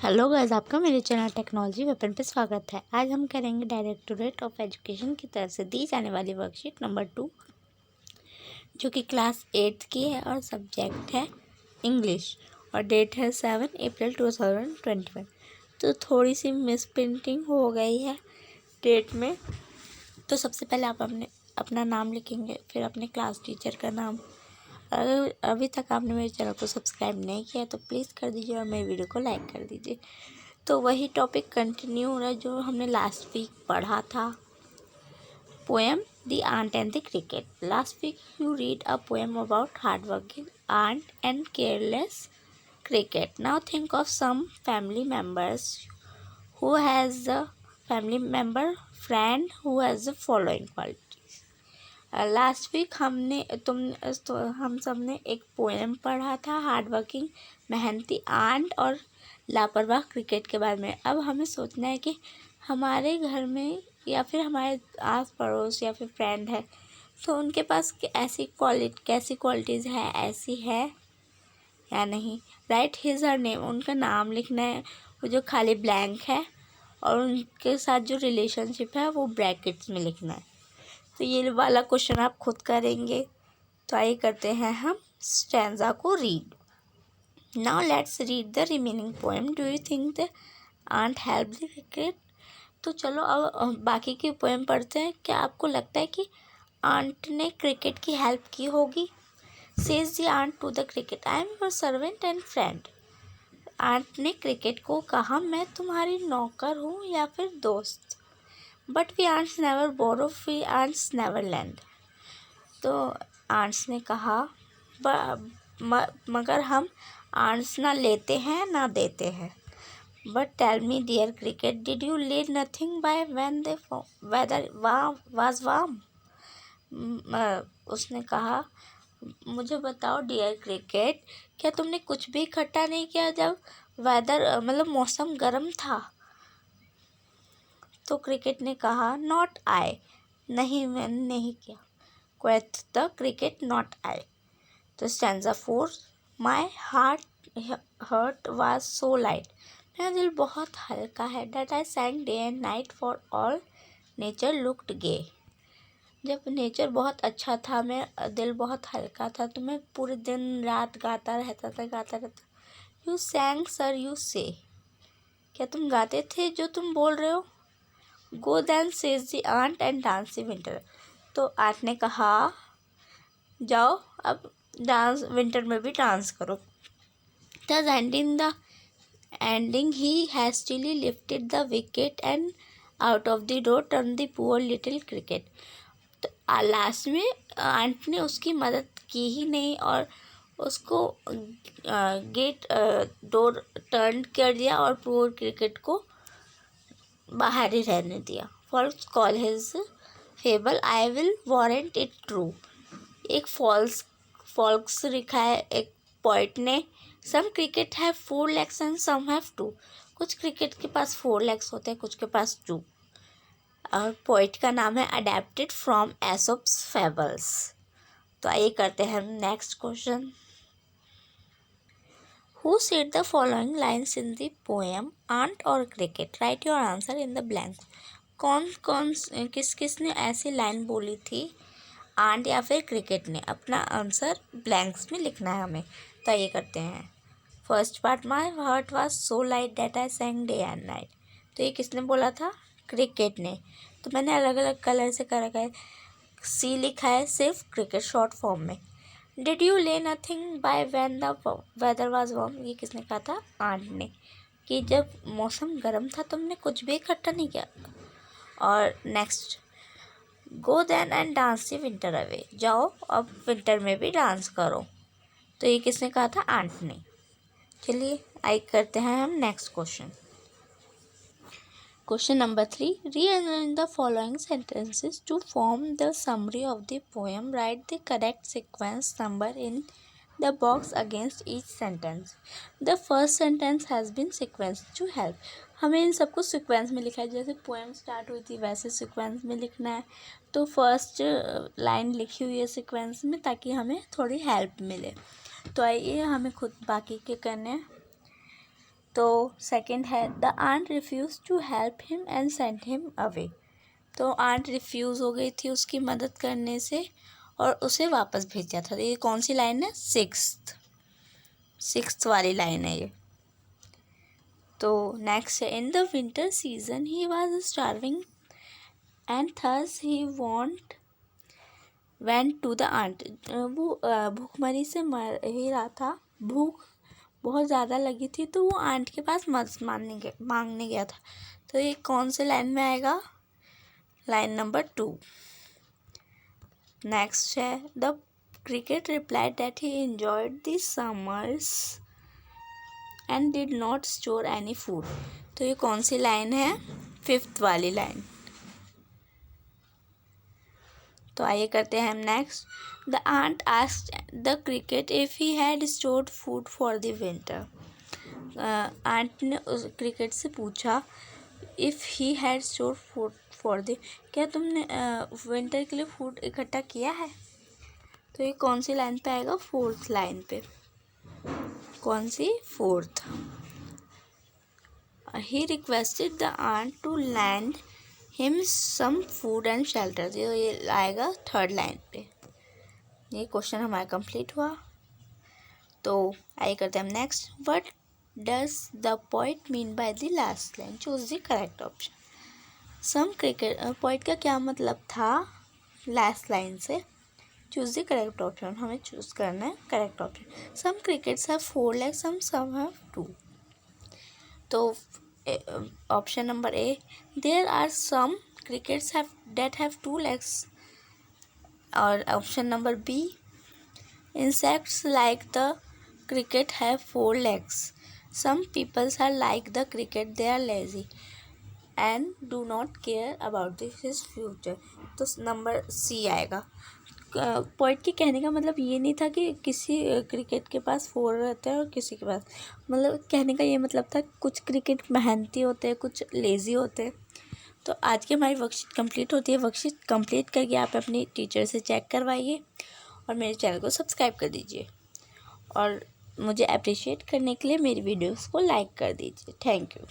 Hello guys, आपका मेरे channel technology weapon पे स्वागत है। आज हम करेंगे डायरेक्टोरेट ऑफ एजुकेशन की तरफ से दी जाने वाली वर्कशीट नंबर 2, जो कि क्लास 8 की है और सब्जेक्ट है इंग्लिश और डेट है 7 अप्रैल 2021। तो थोड़ी सी मिस प्रिंटिंग हो गई है डेट में। तो सबसे पहले आप अपना नाम लिखेंगे, फिर अपने क्लास टीचर का नाम। अगर अभी तक आपने मेरे चैनल को सब्सक्राइब नहीं किया तो प्लीज़ कर दीजिए और मेरे वीडियो को लाइक कर दीजिए। तो वही टॉपिक कंटिन्यू हो रहा है जो हमने लास्ट वीक पढ़ा था, poem the ant and the cricket. Last week you read a poem about hard working ant and careless cricket. Now think of some family members who has a family member friend who has the following qualities. Last week हम सब ने एक poem पढ़ा था, hard working मेहनती aunt और लापरवाह cricket के बारे में। अब हमें सोचना है कि हमारे घर में या फिर हमारे आस पड़ोस या फिर फ्रेंड है तो उनके पास कैसी क्वालिटीज़ है, ऐसी है या नहीं। राइट हिज हर नेम, उनका नाम लिखना है, वो जो खाली ब्लैंक है, और उनके साथ जो रिलेशनशिप है वो ब्रैकेट्स में लिखना है। तो ये वाला क्वेश्चन आप खुद करेंगे। तो आइए करते हैं हम स्टैंजा को read. Now let's read the remaining poem. Do you think the ant help the cricket? तो चलो अब बाकी की पोएम पढ़ते हैं। क्या आपको लगता है कि आंट ने क्रिकेट की हेल्प की होगी? Says the ant to the cricket, I am your servant and friend. Ant ने क्रिकेट को कहा, मैं तुम्हारी नौकर हूँ या फिर दोस्त। But we ants never borrow, we ants never lend. तो आंट्स ने कहा मगर हम आंट्स ना लेते हैं ना देते हैं। But tell me dear cricket, did you lead nothing by when the weather was warm? उसने कहा, मुझे बताओ डियर क्रिकेट, क्या तुमने कुछ भी इकट्ठा नहीं किया जब वेदर मौसम गर्म था? तो क्रिकेट ने कहा, नॉट आई, नहीं मैंने नहीं किया। Quoth the cricket, not I. तो stanza 4, my heart was so light, मेरा दिल बहुत हल्का है। That I sang day and night for all nature looked gay. जब नेचर बहुत अच्छा था, मेरा दिल बहुत हल्का था, तो मैं पूरे दिन रात गाता रहता। यू सैंग सर यू से, क्या तुम गाते थे जो तुम बोल रहे हो? Go then says the ant and dance the winter. तो आंट ने कहा, जाओ अब डांस, विंटर में भी डांस करो। Thus ending he hastily lifted the wicket and out of the door turned the poor little cricket. तो लास्ट में आंट ने उसकी मदद की ही नहीं और उसको गेट डोर टर्न कर दिया और पुअर क्रिकेट को बाहर ही रहने दिया। False call his fable, I will warrant it true. एक फॉल्स लिखा है एक पोइट ने। Some cricket have 4 legs and some have 2। कुछ क्रिकेट के पास 4 legs होते हैं, कुछ के पास 2। और पोइट का नाम है अडेप्टेड फ्रॉम एसोप्स फेबल्स। तो आइए करते हैं next question. Who said the following lines in the poem Ant or Cricket? Write your answer in the blanks. किसने ऐसी लाइन बोली थी, आंट या फिर क्रिकेट ने? अपना आंसर ब्लैंक्स में लिखना है हमें। तो ये करते हैं। First part, my heart was so light that I sang day and night. तो ये किसने बोला था? क्रिकेट ने। तो मैंने अलग अलग कलर से कर रखा है। सी लिखा है सिर्फ क्रिकेट शॉर्ट फॉर्म में। Did you lay nothing by when the weather was warm, ये किसने कहा था? आंट ने, कि जब मौसम गर्म था तुमने कुछ भी इकट्ठा नहीं किया। और next, go then and dance the winter away, जाओ अब विंटर में भी डांस करो। तो ये किसने कहा था? आंट ने। चलिए आइए करते हैं हम next question. Question number 3. Rearrange the following sentences to form the summary of the poem. Write the correct sequence number in the box against each sentence. The first sentence has been sequenced to help. हमें इन सबको sequence में लिखा है, जैसे poem start हुई थी वैसे sequence में लिखना है। तो फर्स्ट लाइन लिखी हुई है सीक्वेंस में ताकि हमें थोड़ी हेल्प मिले। तो आइए हमें खुद बाकी के करने हैं। तो सेकंड है the ant refuse to help him and sent him away. तो आंट रिफ्यूज़ हो गई थी उसकी मदद करने से और उसे वापस भेजा था। ये कौन सी लाइन है? सिक्स्थ वाली लाइन है ये। तो नेक्स्ट है in the winter season he was starving and thus he went to the ant. वो भूखमरी से मर ही रहा था, भूख बहुत ज़्यादा लगी थी, तो वो आंट के पास मदद मांगने गया था। तो ये कौन से लाइन में आएगा? Line number 2। नेक्स्ट है the cricket replied that he enjoyed the summers and did not store any food. तो ये कौन सी लाइन है? 5th वाली लाइन। तो आइए करते हैं हम next. The ant asked the cricket if he had stored food for the winter. Ant ने उस क्रिकेट से पूछा if he had stored food for the, क्या तुमने विंटर के लिए फूड इकट्ठा किया है? तो ये कौन सी लाइन पे आएगा? 4th लाइन पे। कौन सी? 4th। He requested the ant to lend him some food and shelter. ये आएगा 3rd लाइन पे। ये क्वेश्चन हमारा कंप्लीट हुआ। तो आइए करते हैं हम next. What does the poet mean by the last line? Choose the correct option. Some cricket, poet का क्या मतलब था लास्ट लाइन से? Choose the correct option. हमें चूज करना है correct option. Some crickets have 4 legs, some have 2। तो option number A, there are some crickets that have 2 legs। और option number B, insects like the cricket have 4 legs। some peoples are like the cricket, they are lazy and do not care about his future। तो number C आएगा। Point के कहने का मतलब ये नहीं था कि किसी क्रिकेट के पास 4 रहते हैं और किसी के पास, मतलब कहने का ये मतलब था कुछ क्रिकेट मेहनती होते हैं, कुछ लेज़ी होते हैं। तो आज की हमारी वर्कशीट कंप्लीट होती है। वर्कशीट कंप्लीट करके आप अपनी टीचर से चेक करवाइए और मेरे चैनल को सब्सक्राइब कर दीजिए और मुझे अप्रिशिएट करने के लिए मेरी वीडियोस को लाइक कर दीजिए। Thank you.